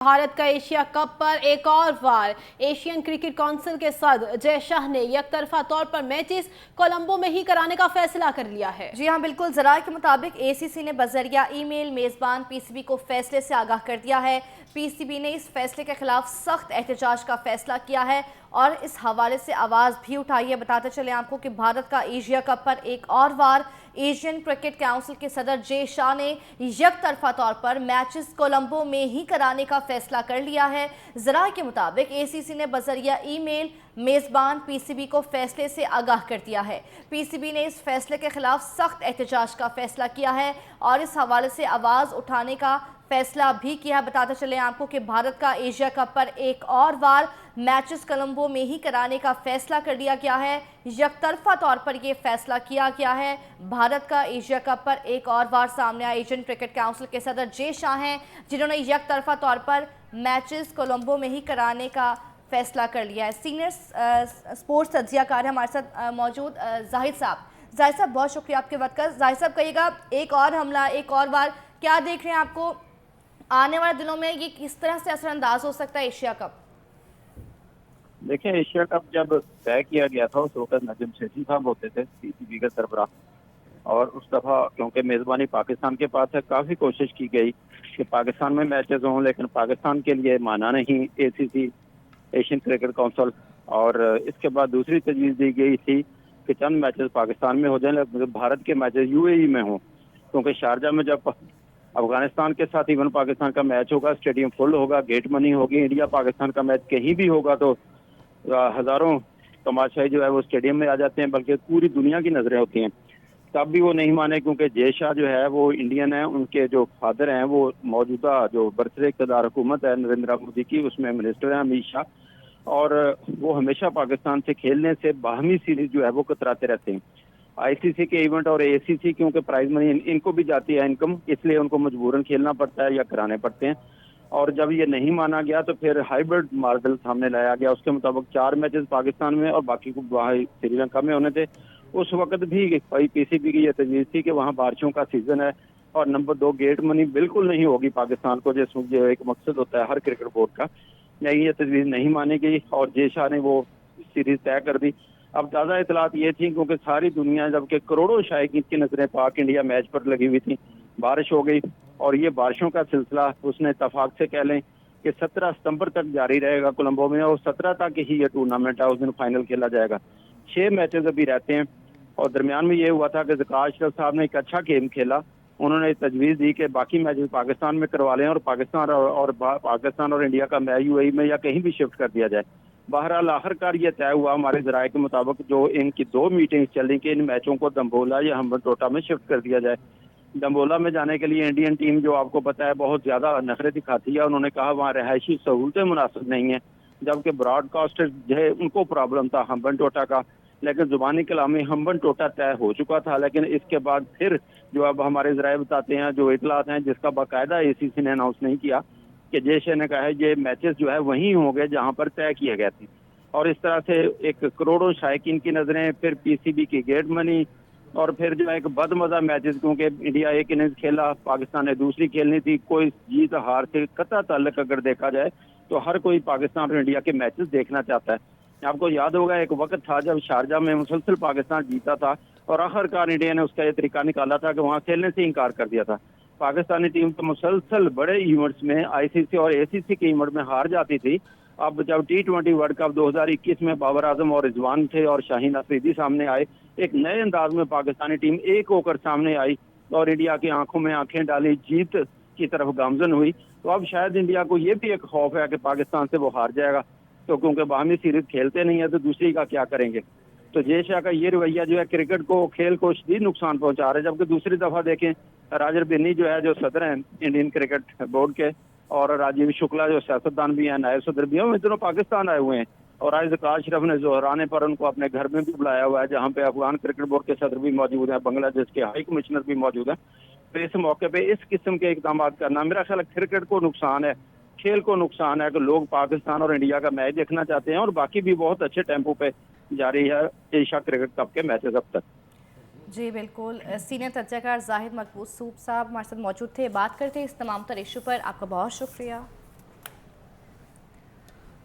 भारत का Asia cup पर एक और वार। एशियन क्रिकेट काउंसिल के सदर जय शाह ने यकतरफा तौर पर मैचेस कोलंबो में ही कराने का फैसला कर लिया है। जी हां, बिल्कुल। ज़राए के मुताबिक एसीसी ने बजरिया ईमेल मेज़बान पीसीबी को फैसले से आगाह कर दिया है। पीसीबी ने इस फैसले के खिलाफ सख्त एहतजाज का फैसला किया है और इस हवाले से आवाज़ भी उठाई है। बताते चले आपको कि भारत का एशिया कप पर एक और वार। एशियन क्रिकेट काउंसिल के सदर जय शाह ने यकतरफा तौर पर मैचेस कोलंबो में ही कराने का फैसला कर लिया है। ज़राए के मुताबिक एसीसी ने बजरिया ईमेल मेज़बान पीसीबी को फैसले से आगाह कर दिया है। पीसीबी ने इस फैसले के खिलाफ सख्त एहतजाज का फैसला किया है और इस हवाले से आवाज़ उठाने का फैसला भी किया है। बताते चले आपको कि भारत का एशिया कप पर एक और बार मैचेस कोलंबो में ही कराने का फैसला कर लिया गया है। यकतरफा तौर पर यह फैसला किया गया है। भारत का एशिया कप पर एक और बार सामने आए एशियन क्रिकेट काउंसिल के सदर जय शाह हैं, जिन्होंने यकतरफा तौर पर मैचेस कोलंबो में ही कराने का फैसला कर लिया है। सीनियर स्पोर्ट्स तज्जियाकार हमारे साथ मौजूद जाहिद साहब। जाहिद साहब, बहुत शुक्रिया आपके वक्त का। जाहिद साहब, कहिएगा, एक और हमला, एक और बार, क्या देख रहे हैं आपको आने वाले दिनों में ये किस तरह से असरअंदाज हो सकता है एशिया कप? देखिए, एशिया कप जब तय किया गया था उस वक्त नजम सेठी साहब होते थे पीसीबी के सरबराह, और उस दफा क्योंकि मेजबानी पाकिस्तान के पास है, काफी कोशिश की गई कि पाकिस्तान में मैचेस हों, लेकिन पाकिस्तान के लिए माना नहीं एसीसी, एशियन क्रिकेट काउंसिल। और इसके बाद दूसरी तजवीज़ दी गई थी कि चंद मैचेस पाकिस्तान में हो जाएं, लेकिन भारत के मैचेस यूएई में हों, क्योंकि शारजा में जब अफगानिस्तान के साथ इवन पाकिस्तान का मैच होगा, स्टेडियम फुल होगा, गेट मनी होगी। इंडिया पाकिस्तान का मैच कहीं भी होगा तो हजारों तमाशाई जो है वो स्टेडियम में आ जाते हैं, बल्कि पूरी दुनिया की नजरें होती हैं। तब भी वो नहीं माने, क्योंकि जय शाह जो है वो इंडियन है, उनके जो फादर हैं वो मौजूदा जो बरसरे इक़्तिदार हुकूमत है नरेंद्र मोदी की, उसमें मिनिस्टर हैं अमित शाह, और वो हमेशा पाकिस्तान से खेलने से बाहमी सीरीज जो है वो कतराते रहते हैं। आईसीसी के इवेंट और एसीसी क्योंकि प्राइज मनी इनको भी जाती है इनकम, इसलिए उनको मजबूरन खेलना पड़ता है या कराने पड़ते हैं। और जब ये नहीं माना गया तो फिर हाइब्रिड मॉडल सामने लाया गया। उसके मुताबिक 4 मैचेस पाकिस्तान में और बाकी को वहाँ श्रीलंका में होने थे। उस वक्त भी पीसीबी की ये तजवीज़ थी कि वहाँ बारिशों का सीजन है, और नंबर 2 गेट मनी बिल्कुल नहीं होगी पाकिस्तान को, जैसे जो एक मकसद होता है हर क्रिकेट बोर्ड का। नहीं, ये तजवीज़ नहीं मानी गई और जय शाह ने वो सीरीज तय कर दी। अब ताज़ा इतलात ये थी, क्योंकि सारी दुनिया, जबकि करोड़ों शायकीन की नजरें पाक इंडिया मैच पर लगी हुई थी, बारिश हो गई, और ये बारिशों का सिलसिला उसने इत्तफाक से कह लें कि 17 सितंबर तक जारी रहेगा कोलंबो में, और 17 तक ही ये टूर्नामेंट है, उस दिन फाइनल खेला जाएगा। 6 मैचेस अभी रहते हैं, और दरमियान में ये हुआ था कि ज़कार अशरफ साहब ने एक अच्छा गेम खेला। उन्होंने तजवीज़ दी कि बाकी मैचेस पाकिस्तान में करवा लें और पाकिस्तान और इंडिया का मैच यूएई में या कहीं भी शिफ्ट कर दिया जाए। बहरहाल आखिरकार ये तय हुआ हमारे ज़राए के मुताबिक, जो इनकी 2 मीटिंग्स चली कि इन मैचों को दम्बोला या हम्बनटोटा में शिफ्ट कर दिया जाए। दम्बोला में जाने के लिए इंडियन टीम, जो आपको पता है, बहुत ज़्यादा नखरे दिखाती है। उन्होंने कहा वहाँ रहायशी सहूलतें मुनासिब नहीं हैं, जबकि ब्रॉडकास्टर जो है उनको प्रॉब्लम था हम्बनटोटा का। लेकिन जुबानी कलामी हम्बनटोटा तय हो चुका था, लेकिन इसके बाद फिर जो अब हमारे ज़राए बताते हैं, जो इतलात हैं, जिसका बाकायदा एसीसी ने अनाउंस नहीं किया, कि जय शाह ने कहा है ये मैचेस जो है वहीं होंगे जहां पर तय किए गए थे। और इस तरह से एक करोड़ों शायकीन की नजरें, फिर पीसीबी की गेट मनी, और फिर जो है एक बदमजा मैचेस, क्योंकि इंडिया एक इनिंग्स खेला, पाकिस्तान ने दूसरी खेलनी थी। कोई जीत हार से कतई ताल्लुक अगर देखा जाए तो हर कोई पाकिस्तान और इंडिया के मैचेस देखना चाहता है। आपको याद होगा एक वक्त था जब शारजा में मुसलसल पाकिस्तान जीता था, और आखिरकार इंडिया ने उसका ये तरीका निकाला था कि वहाँ खेलने से इनकार कर दिया था। पाकिस्तानी टीम तो मुसलसल बड़े इवेंट्स में, आईसीसी और एसीसी के इवेंट में हार जाती थी। अब जब T20 वर्ल्ड कप 2021 में बाबर आजम और रिजवान थे और शाहीन अफरीदी सामने आए, एक नए अंदाज में पाकिस्तानी टीम एक होकर सामने आई और इंडिया की आंखों में आंखें डाली, जीत की तरफ गामजन हुई। तो अब शायद इंडिया को ये भी एक खौफ है कि पाकिस्तान से वो हार जाएगा, तो क्योंकि बाहमी सीरीज खेलते नहीं है तो दूसरी का क्या करेंगे। तो जय शाह का ये रवैया जो है क्रिकेट को, खेल को शदीद नुकसान पहुंचा रहा है। जबकि दूसरी दफा देखें, राजर बिन्नी जो है, जो सदर हैं इंडियन क्रिकेट बोर्ड के, और राजीव शुक्ला जो सियासतदान भी हैं, नायब सदर भी हैं, वो दोनों पाकिस्तान आए हुए हैं। और आज ज़कार अशरफ ने जोहराने पर उनको अपने घर में भी बुलाया हुआ है, जहाँ पे अफगान क्रिकेट बोर्ड के सदर भी मौजूद हैं, बांग्लादेश के हाई कमिश्नर भी मौजूद हैं। तो इस मौके पे इस किस्म के इकदाम करना, मेरा ख्याल क्रिकेट को नुकसान है, खेल को नुकसान है, कि लोग पाकिस्तान और इंडिया का मैच देखना चाहते हैं, और बाकी भी बहुत अच्छे टेम्पो पे जारी है एशिया क्रिकेट कप के मैचेस अब तक। जी बिल्कुल। सीनियर तज्जियाकार जाहिद मकबूल सूब साहब हमारे साथ मौजूद थे, बात करते हैं इस तमाम तर इशू पर। आपका बहुत शुक्रिया।